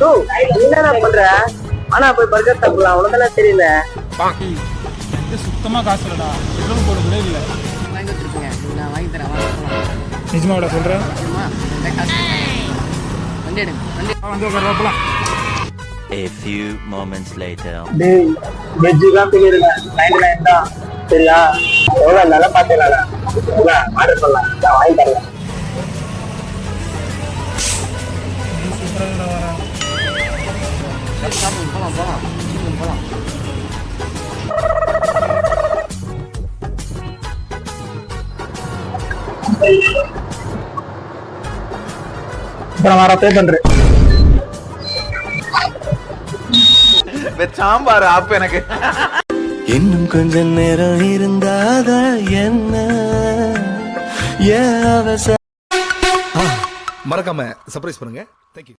என்னடா பண்ற? ஆனா போய் பர்கர் சாப்பிடலாம், உனக்கு தெரியல. சுத்தமா காசு இல்லடா, பெட்ரோல் போட கூட இல்ல. வாங்கி வச்சிருக்கீங்க, நான் வாங்கி தரேன், வாங்க. நிஜமாடா சொல்றேன்? வண்டி எடுங்க, வண்டி வந்து உட்கார போலாம். A few moments later. டேய் வெஜ் தான் தெரியுதுல, 99 தான். சரியா? எவ்வளவு நல்லா பாத்துக்கலாம்டா. ஆர்டர் பண்ணலாம், நான் வாங்கி தரேன். போலாம் போலாம் போலாம். அப்புறம் வர பே பண்றேன். சாம்பார் ஆப் எனக்கு. இன்னும் கொஞ்ச நேரம் இருந்தாத என்ன மறக்காம சர்ப்ரைஸ் பண்ணுங்க. தேங்க்யூ.